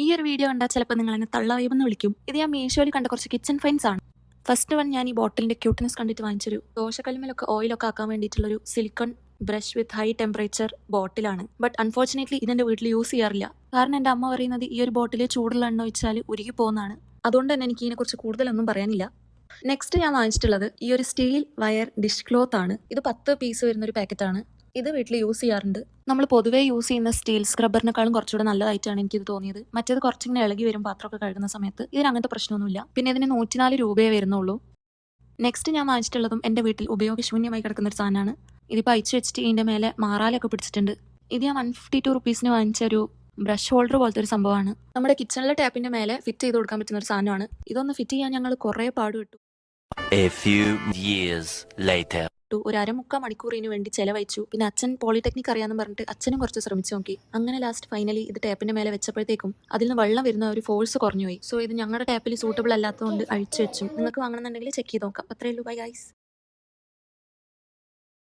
ഈ ഒരു വീഡിയോ കണ്ടാൽ ചിലപ്പോൾ നിങ്ങൾ എന്നെ തള്ള വൈബെന്ന് വിളിക്കും. ഇത് ഞാൻ മീഷോയിൽ കണ്ട കുറച്ച് കിച്ചൺ ഫൈൻസ് ആണ്. ഫസ്റ്റ് വൺ ഞാൻ ഈ ബോട്ടിലിന്റെ ക്യൂട്ട്നെസ് കണ്ടിട്ട് വാങ്ങിച്ചൊരു ദോശക്കല്ലുമേലൊക്കെ ഓയിലൊക്കെ ആക്കാൻ വേണ്ടിയിട്ടുള്ളൊരു silicone brush with high temperature ബോട്ടിലാണ്. ബട്ട് അൺഫോർച്ചുനേറ്റ്ലി ഇതെന്റെ വീട്ടിൽ യൂസ് ചെയ്യാറില്ല. കാരണം എൻ്റെ അമ്മ പറയുന്നത് ഈ ഒരു ബോട്ടിൽ ചൂടുള്ള എണ്ണ ഒഴിച്ചാൽ ഉരുകി പോകുന്നതാണ്. അതുകൊണ്ട് തന്നെ എനിക്ക് ഇതിനെക്കുറിച്ച് കൂടുതലൊന്നും പറയാനില്ല. നെക്സ്റ്റ് ഞാൻ വാങ്ങിച്ചിട്ടുള്ളത് ഈ ഒരു സ്റ്റീൽ വയർ ഡിഷ് ക്ലോത്ത് ആണ്. ഇത് 10 പീസ് വരുന്നൊരു പാക്കറ്റാണ്. ഇത് വീട്ടിൽ യൂസ് ചെയ്യാറുണ്ട്. നമ്മൾ പൊതുവേ യൂസ് ചെയ്യുന്ന സ്റ്റീൽ സ്ക്രബ്ബറിനെക്കാളും കുറച്ചുകൂടെ നല്ലതായിട്ടാണ് എനിക്കിത് തോന്നിയത്. മറ്റേത് കുറച്ചിങ്ങനെ ഇളകി വരും പാത്രമൊക്കെ കഴുകുന്ന സമയത്ത്. ഇതിന് അങ്ങനത്തെ പ്രശ്നമൊന്നുമില്ല. പിന്നെ ഇതിന് 104 രൂപയേ വരുന്നുള്ളൂ. നെക്സ്റ്റ് ഞാൻ വാങ്ങിച്ചിട്ടുള്ളതും എൻ്റെ വീട്ടിൽ ഉപയോഗശൂന്യമായി കിടക്കുന്ന ഒരു സാധനമാണ്. ഇതിപ്പോൾ അയച്ചു വെച്ചിട്ട് ഇതിൻ്റെ മേലെ മാറാലൊക്കെ പിടിച്ചിട്ടുണ്ട്. ഇത് ഞാൻ 152 റുപ്പീസിന് വാങ്ങിച്ച ഒരു ബ്രഷ് ഹോൾഡർ പോലത്തെ ഒരു സംഭവമാണ്. നമ്മുടെ കിച്ചണിലെ ടാപ്പിൻ്റെ മേലെ ഫിറ്റ് ചെയ്ത് കൊടുക്കാൻ പറ്റുന്ന ഒരു സാധനമാണ്. ഇതൊന്ന് ഫിറ്റ് ചെയ്യാൻ ഞങ്ങൾ കുറേ പാടുപെട്ടു. A few years later. ഒരു 1/4 മണിക്കൂറിന് വേണ്ടി ചെലവഴിച്ചു. പിന്നെ അച്ഛൻ പോളിടെക്നിക് അറിയാമെന്ന് പറഞ്ഞിട്ട് അച്ഛനും കുറച്ച് ശ്രമിച്ചു നോക്കി. അങ്ങനെ ലാസ്റ്റ് ഫൈനലി ഇത് ടാപ്പിന്റെ മേലെ വെച്ചപ്പോഴത്തേക്കും അതിൽ നിന്ന് വെള്ളം വരുന്ന ഒരു ഫോഴ്സ് കുറഞ്ഞുപോയി. സോ ഇത് ഞങ്ങളുടെ ടാപ്പിൽ സൂട്ടബിൾ അല്ലാത്തതുകൊണ്ട് അഴിച്ചു വെച്ചു. നിങ്ങൾക്ക് വാങ്ങണമെന്നുണ്ടെങ്കിൽ ചെക്ക് ചെയ്ത് നോക്കാം. അത്രയേ ഉള്ളൂ. Bye guys.